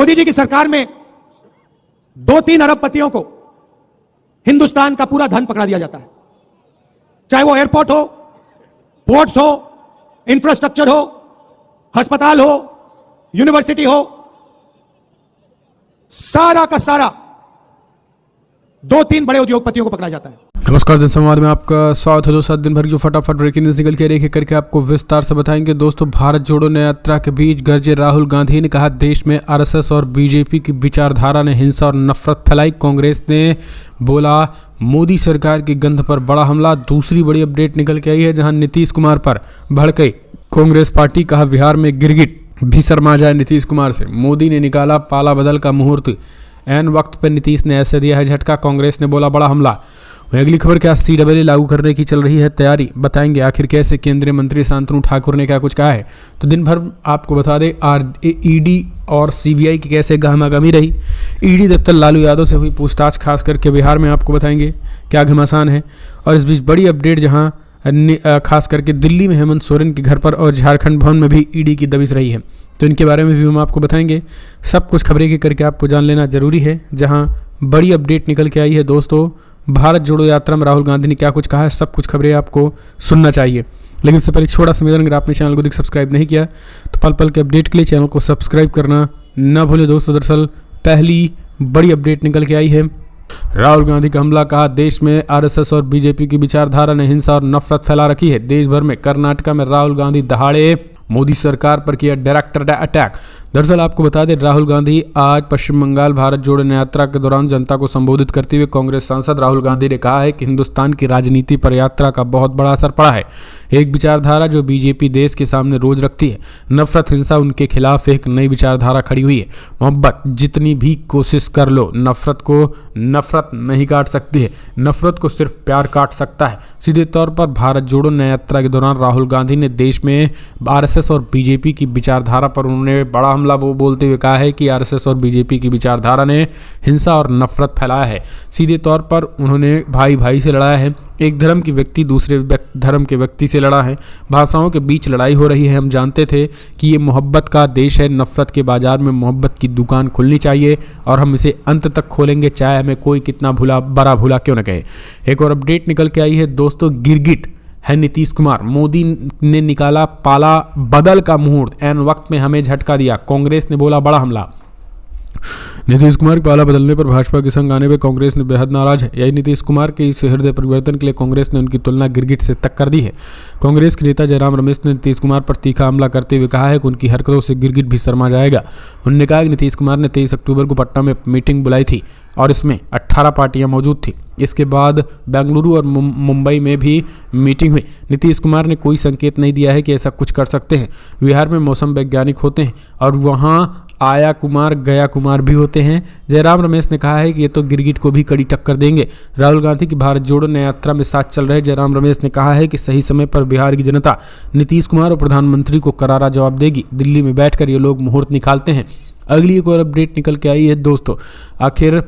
मोदी जी की सरकार में 2-3 अरबपतियों को हिंदुस्तान का पूरा धन पकड़ा दिया जाता है, चाहे वो एयरपोर्ट हो, पोर्ट्स हो, इंफ्रास्ट्रक्चर हो, अस्पताल हो, यूनिवर्सिटी हो, सारा का सारा 2-3 बड़े उद्योगपतियों को पकड़ा जाता है। नमस्कार, जनसंवाद में आपका स्वागत है। दोस्तों, दिन भर की जो फटाफट ब्रेकिंग न्यूज निकल के एक एक करके आपको विस्तार से बताएंगे। दोस्तों, भारत जोड़ो न्याय यात्रा के बीच गरजे राहुल गांधी ने कहा, देश में आरएसएस और बीजेपी की विचारधारा ने हिंसा और नफरत फैलाई। कांग्रेस ने बोला, मोदी सरकार की गंध पर बड़ा हमला। दूसरी बड़ी अपडेट निकल के आई है, जहां नीतीश कुमार पर भड़के कांग्रेस पार्टी। कहा, बिहार में गिरगिट भी शर्मा जाए नीतीश कुमार से। मोदी ने निकाला पाला बदल का मुहूर्त। एन वक्त पर नीतीश ने ऐसे दिया है झटका। कांग्रेस ने बोला बड़ा हमला। वहीं अगली खबर, क्या सीडब्ल्यू लागू करने की चल रही है तैयारी, बताएंगे आखिर कैसे। केंद्रीय मंत्री शांतनु ठाकुर ने क्या कुछ कहा है, तो दिन भर आपको बता दें ईडी और सीबीआई की कैसे गहमागहमी रही। ईडी दफ्तर लालू यादव से हुई पूछताछ, खास करके बिहार में आपको बताएंगे क्या घमासान है। और इस बीच बड़ी अपडेट, जहां खास करके दिल्ली में हेमंत सोरेन के घर पर और झारखंड भवन में भी ईडी की दबिश रही है, तो इनके बारे में भी हम आपको बताएंगे। सब कुछ खबरें के करके आपको जान लेना जरूरी है। जहां बड़ी अपडेट निकल के आई है दोस्तों, भारत जोड़ो यात्रा में राहुल गांधी ने क्या कुछ कहा है, सब कुछ खबरें आपको सुनना चाहिए। लेकिन उससे पहले एक छोटा सा निवेदन, अगर आपने चैनल को सब्सक्राइब नहीं किया तो पल पल के अपडेट के लिए चैनल को सब्सक्राइब करना ना भूलें। दोस्तों, दरअसल पहली बड़ी अपडेट निकल के आई है, राहुल गांधी का हमला। कहा, देश में आरएसएस और बीजेपी की विचारधारा ने हिंसा और नफरत फैला रखी है। देश भर में कर्नाटका में राहुल गांधी दहाड़े मोदी सरकार पर किया डायरेक्ट अटैक। दरअसल आपको बता दें, राहुल गांधी आज पश्चिम बंगाल भारत जोड़ो न्याय यात्रा के दौरान जनता को संबोधित करते हुए कांग्रेस सांसद राहुल गांधी ने कहा है कि हिंदुस्तान की राजनीति पर यात्रा का बहुत बड़ा असर पड़ा है। एक विचारधारा जो बीजेपी देश के सामने रोज रखती है, नफरत हिंसा, उनके खिलाफ एक नई विचारधारा खड़ी हुई है। मोहब्बत जितनी भी कोशिश कर लो, नफरत को नफरत नहीं काट सकती है, नफरत को सिर्फ प्यार काट सकता है। सीधे तौर पर भारत जोड़ो न्याय यात्रा के दौरान राहुल गांधी ने देश में आरएसएस और बीजेपी की विचारधारा पर उन्होंने बड़ा हमला बोलते हुए कहा है कि आरएसएस और बीजेपी की विचारधारा ने हिंसा और नफरत फैलाया है। सीधे तौर पर उन्होंने भाई भाई से लड़ाया है, एक धर्म की व्यक्ति दूसरे धर्म के व्यक्ति से लड़ा है, भाषाओं के बीच लड़ाई हो रही है। हम जानते थे कि ये मोहब्बत का देश है, नफरत के बाजार में मोहब्बत की दुकान खुलनी चाहिए और हम इसे अंत तक खोलेंगे, चाहे हमें कोई कितना बड़ा भूला क्यों न कहे। एक और अपडेट निकल के आई है दोस्तों, गिरगिट है नीतीश कुमार। मोदी ने निकाला पाला बदल का मुहूर्त, एन वक्त में हमें झटका दिया। कांग्रेस ने बोला बड़ा हमला। नीतीश कुमार के पाला बदलने पर भाजपा के संग आने पर कांग्रेस ने बेहद नाराज है। यही नीतीश कुमार के इस हृदय परिवर्तन के लिए कांग्रेस ने उनकी तुलना गिरगिट से तक कर दी है। कांग्रेस के नेता जयराम रमेश ने नीतीश कुमार पर तीखा हमला करते हुए कहा है कि उनकी हरकतों से गिरगिट भी शर्मा जाएगा। उन्होंने कहा कि नीतीश कुमार ने 23 अक्टूबर को पटना में मीटिंग बुलाई थी और इसमें 18 पार्टियां मौजूद थी। इसके बाद बेंगलुरु और मुंबई में भी मीटिंग हुई। नीतीश कुमार ने कोई संकेत नहीं दिया है कि ऐसा कुछ कर सकते हैं। बिहार में मौसम वैज्ञानिक होते हैं और वहां आया कुमार गया कुमार भी होते हैं। जयराम रमेश ने कहा है कि ये तो गिरगिट को भी कड़ी टक्कर देंगे। राहुल गांधी की भारत जोड़ो न्याय यात्रा में साथ चल रहे जयराम रमेश ने कहा है कि सही समय पर बिहार की जनता नीतीश कुमार और प्रधानमंत्री को करारा जवाब देगी। दिल्ली में बैठकर ये लोग मुहूर्त निकालते हैं। अगली एक और अपडेट निकल के आई है दोस्तों, आखिर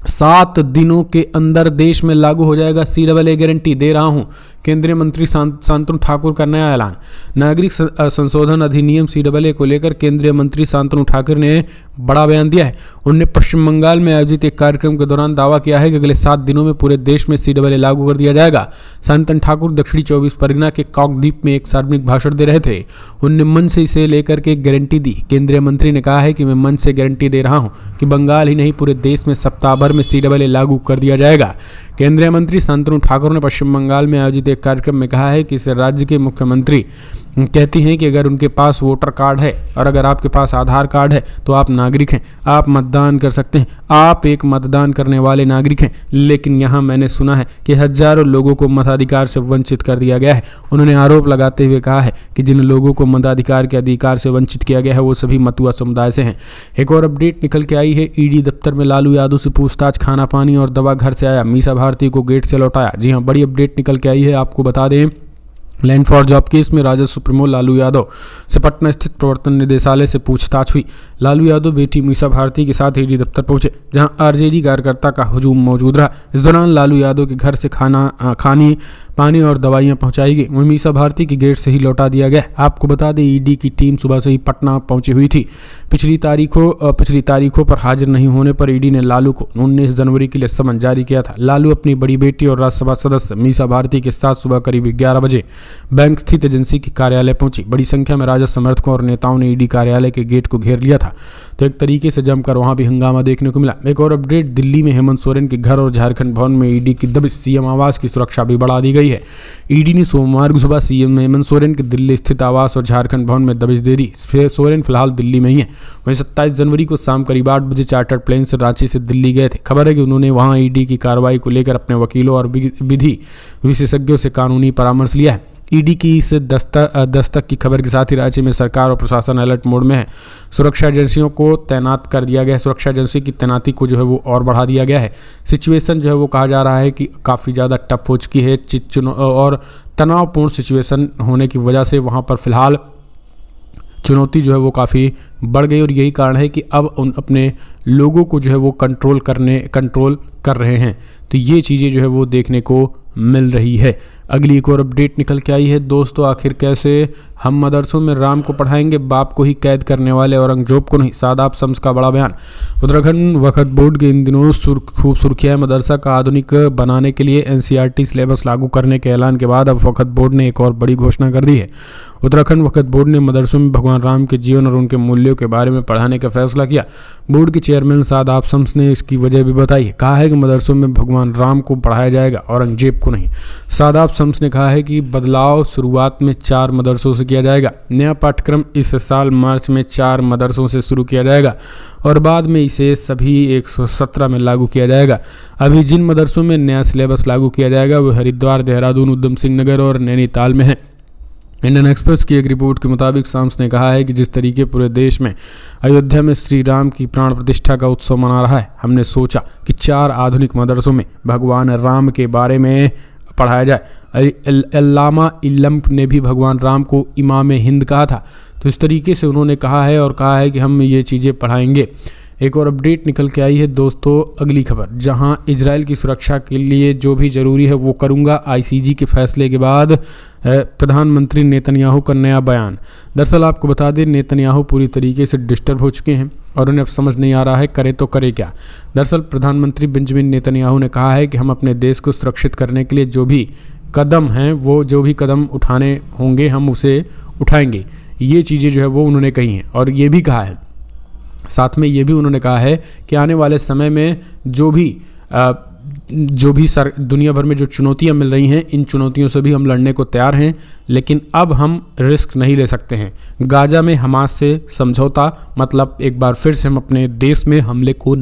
7 दिनों के अंदर देश में लागू हो जाएगा सीडब्ल्यू गारंटी, दे रहा हूं। केंद्रीय मंत्री शांतनु ठाकुर का नया ऐलान। नागरिक संशोधन अधिनियम सीडब्ल्यू को लेकर केंद्रीय मंत्री शांतनु ठाकुर ने बड़ा बयान दिया है। उन्होंने पश्चिम बंगाल में आयोजित एक कार्यक्रम के दौरान दावा किया है कि अगले 7 दिनों में पूरे देश में सीडब्ल्यू लागू कर दिया जाएगा। शांतनु ठाकुर दक्षिणी 24 परगना के काकद्वीप में एक सार्वजनिक भाषण दे रहे थे। उन्होंने मन से इसे लेकर के गारंटी दी। केंद्रीय मंत्री ने कहा है कि मैं मन से गारंटी दे रहा हूं कि बंगाल ही नहीं पूरे देश में सप्ताह भर में सीडब्ल्यू लागू कर दिया जाएगा। केंद्रीय मंत्री शांतनु ठाकुर ने पश्चिम बंगाल में आयोजित एक कार्यक्रम में कहा है कि इस राज्य के मुख्यमंत्री कहती हैं कि अगर उनके पास वोटर कार्ड है और अगर आपके पास आधार कार्ड है तो आप नागरिक हैं, आप मतदान कर सकते हैं, आप एक मतदान करने वाले नागरिक हैं। लेकिन यहाँ मैंने सुना है कि हजारों लोगों को मताधिकार से वंचित कर दिया गया है। उन्होंने आरोप लगाते हुए कहा है कि जिन लोगों को मताधिकार के अधिकार से वंचित किया गया है वो सभी मतुआ समुदाय से हैं। एक और अपडेट निकल के आई है, ईडी दफ्तर में लालू यादव से पूछताछ, खाना पानी और दवा घर से आया, मीसा भारती को गेट से लौटाया। जी हाँ, बड़ी अपडेट निकल के आई है। आपको बता दें लैंड फॉर जॉब केस में राजद सुप्रीमो लालू यादव से पटना स्थित प्रवर्तन निदेशालय से पूछताछ हुई। लालू यादव बेटी मीसा भारती के साथ ईडी दफ्तर पहुंचे, जहां आरजेडी कार्यकर्ता का हुजूम मौजूद रहा। इस दौरान लालू यादव के घर से खानी, पानी और दवाइयां पहुंचाई गई। वहीं मीसा भारती की गेट से ही लौटा दिया गया। आपको बता दें, ईडी की टीम सुबह से ही पटना पहुंची हुई थी। पिछली तारीखों पर हाजिर नहीं होने पर ईडी ने लालू को 19 जनवरी के लिए समन जारी किया था। लालू अपनी बड़ी बेटी और राज्यसभा सदस्य मीसा भारती के साथ सुबह करीब 11 बजे बैंक स्थित एजेंसी के कार्यालय पहुंची। बड़ी संख्या में राजद समर्थकों और नेताओं ने ईडी कार्यालय के गेट को घेर लिया था, तो एक तरीके से जमकर वहां भी हंगामा देखने को मिला। एक और अपडेट, दिल्ली में हेमंत सोरेन के घर और झारखंड भवन में ईडी की दबिश, सीएम आवास की सुरक्षा भी बढ़ा दी गई है। ईडी ने सोमवार को सुबह सीएम हेमंत सोरेन के दिल्ली स्थित आवास और झारखंड भवन में दबिश दे दी। सोरेन फिलहाल दिल्ली में ही है। वहीं 27 जनवरी को शाम करीब 8 बजे चार्टर्ड प्लेन से रांची से दिल्ली गए थे। खबर है कि उन्होंने वहां ईडी की कार्रवाई को लेकर अपने वकीलों और विधि विशेषज्ञों से कानूनी परामर्श लिया है। ईडी की इस दस्तक की खबर के साथ ही राज्य में सरकार और प्रशासन अलर्ट मोड में है। सुरक्षा एजेंसियों को तैनात कर दिया गया है। सुरक्षा एजेंसी की तैनाती को जो है वो और बढ़ा दिया गया है। सिचुएशन जो है वो कहा जा रहा है कि काफ़ी ज़्यादा टफ हो चुकी है और तनावपूर्ण सिचुएशन होने की वजह से वहाँ पर फिलहाल चुनौती जो है वो काफ़ी बढ़ गई और यही कारण है कि अब उन अपने लोगों को जो है वो कंट्रोल कर रहे हैं। तो ये चीज़ें जो है वो देखने को मिल रही है। अगली एक और अपडेट निकल के आई है दोस्तों, आखिर कैसे हम मदरसों में राम को पढ़ाएंगे, बाप को ही कैद करने वाले औरंगजेब को नहीं, सादाब शम्स का बड़ा बयान। उत्तराखंड वक्फ बोर्ड के इन दिनों खूब सुर्खियां। मदरसा का आधुनिक बनाने के लिए एनसीईआरटी सिलेबस लागू करने के ऐलान के बाद अब वक्फ बोर्ड ने एक और बड़ी घोषणा कर दी है। उत्तराखंड वक्फ बोर्ड ने मदरसों में भगवान राम के जीवन और उनके मूल्यों के बारे में पढ़ाने का फैसला किया। बोर्ड के चेयरमैन सादाब शम्स ने इसकी वजह भी बताई है। कहा है कि मदरसों में भगवान राम को पढ़ाया जाएगा, औरंगजेब को नहीं। सादाब शम्स ने कहा है कि बदलाव शुरुआत में 4 मदरसों से किया जाएगा। नया पाठ्यक्रम इस साल मार्च में 4 मदरसों से शुरू किया जाएगा और बाद में इसे सभी 117 में लागू किया जाएगा। अभी जिन मदरसों में नया सिलेबस लागू किया जाएगा वो हरिद्वार, देहरादून, उधम सिंह नगर और नैनीताल में है। इंडियन एक्सप्रेस की एक रिपोर्ट के मुताबिक शाम्स ने कहा है कि जिस तरीके पूरे देश में अयोध्या में श्री राम की प्राण प्रतिष्ठा का उत्सव मना रहा है, हमने सोचा कि 4 आधुनिक मदरसों में भगवान राम के बारे में पढ़ाया जाए। अल्लामा इल्लम ने भी भगवान राम को इमाम हिंद कहा था, तो इस तरीके से उन्होंने कहा है कि हम ये चीज़ें पढ़ाएंगे। एक और अपडेट निकल के आई है दोस्तों, अगली खबर, जहां इजराइल की सुरक्षा के लिए जो भी ज़रूरी है वो करूंगा। आईसीजी के फैसले के बाद प्रधानमंत्री नेतन्याहू का नया बयान। दरअसल आपको बता दें, नेतन्याहू पूरी तरीके से डिस्टर्ब हो चुके हैं और उन्हें अब समझ नहीं आ रहा है करे तो करे क्या। दरअसल प्रधानमंत्री बेंजामिन नेतन्याहू ने कहा है कि हम अपने देश को सुरक्षित करने के लिए जो भी कदम उठाने होंगे हम उसे उठाएंगे। ये चीज़ें जो है वो उन्होंने कही हैं और ये भी कहा है, साथ में ये भी उन्होंने कहा है कि आने वाले समय में जो भी दुनिया भर में जो चुनौतियां मिल रही हैं, इन चुनौतियों से भी हम लड़ने को तैयार हैं, लेकिन अब हम रिस्क नहीं ले सकते हैं। गाजा में हमास से समझौता, मतलब एक बार फिर से हम अपने देश में हमले को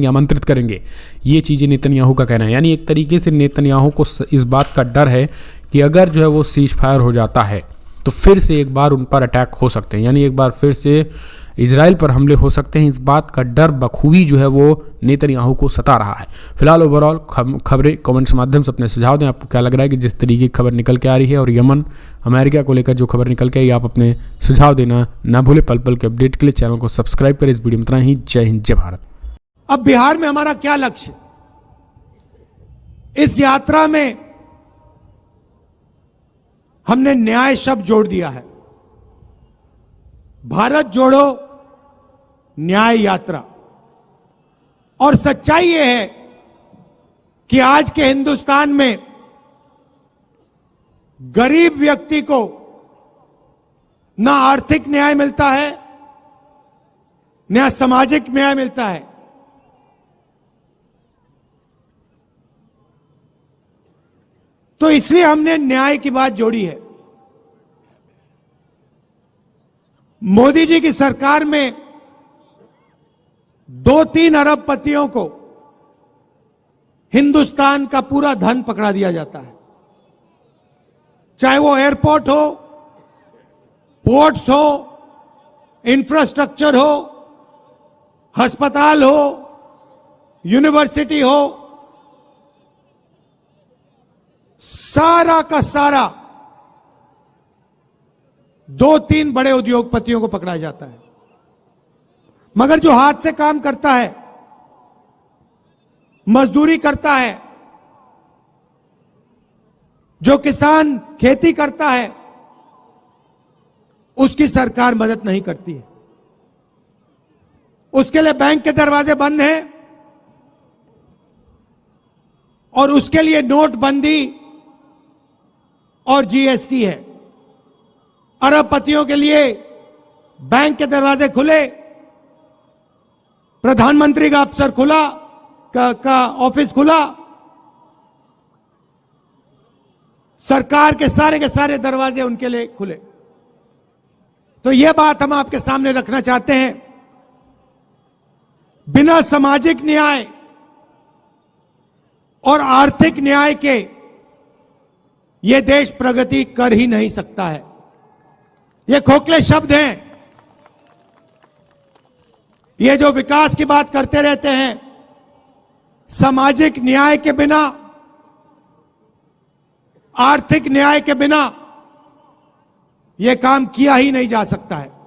आमंत्रित करेंगे। ये चीज़ें नेतन्याहू का कहना है। यानी एक तरीके से नेतन्याहू को इस बात का डर है कि अगर जो है वो सीज फायर हो जाता है तो फिर से एक बार उन पर अटैक हो सकते हैं, यानी एक बार फिर से इजराइल पर हमले हो सकते हैं। इस बात का डर बखूबी जो है वो नेतन्याहू को सता रहा है। फिलहाल ओवरऑल खबरें कमेंट्स के माध्यम से अपने सुझाव दें, आपको क्या लग रहा है कि जिस तरीके की खबर निकल के आ रही है और यमन अमेरिका को लेकर जो खबर निकल के आई, आप अपने सुझाव देना ना भूलें। पल पल के अपडेट के लिए चैनल को सब्सक्राइब करें। इस वीडियो में इतना ही। जय हिंद, जय भारत। अब बिहार में हमारा क्या लक्ष्य, इस यात्रा में हमने न्याय शब्द जोड़ दिया है। भारत जोड़ो न्याय यात्रा। और सच्चाई यह है कि आज के हिंदुस्तान में गरीब व्यक्ति को ना आर्थिक न्याय मिलता है, ना सामाजिक न्याय मिलता है। तो इसलिए हमने न्याय की बात जोड़ी है। मोदी जी की सरकार में 2-3 अरबपतियों को हिंदुस्तान का पूरा धन पकड़ा दिया जाता है, चाहे वो एयरपोर्ट हो, पोर्ट्स हो, इंफ्रास्ट्रक्चर हो, अस्पताल हो, यूनिवर्सिटी हो, सारा का सारा 2-3 बड़े उद्योगपतियों को पकड़ा जाता है, मगर जो हाथ से काम करता है, मजदूरी करता है, जो किसान खेती करता है, उसकी सरकार मदद नहीं करती है। उसके लिए बैंक के दरवाजे बंद हैं और उसके लिए नोटबंदी और जीएसटी है। अरबपतियों के लिए बैंक के दरवाजे खुले, प्रधानमंत्री का अफसर खुला का ऑफिस खुला, सरकार के सारे दरवाजे उनके लिए खुले। तो यह बात हम आपके सामने रखना चाहते हैं, बिना सामाजिक न्याय और आर्थिक न्याय के यह देश प्रगति कर ही नहीं सकता है। ये खोखले शब्द हैं, ये जो विकास की बात करते रहते हैं, सामाजिक न्याय के बिना, आर्थिक न्याय के बिना यह काम किया ही नहीं जा सकता है।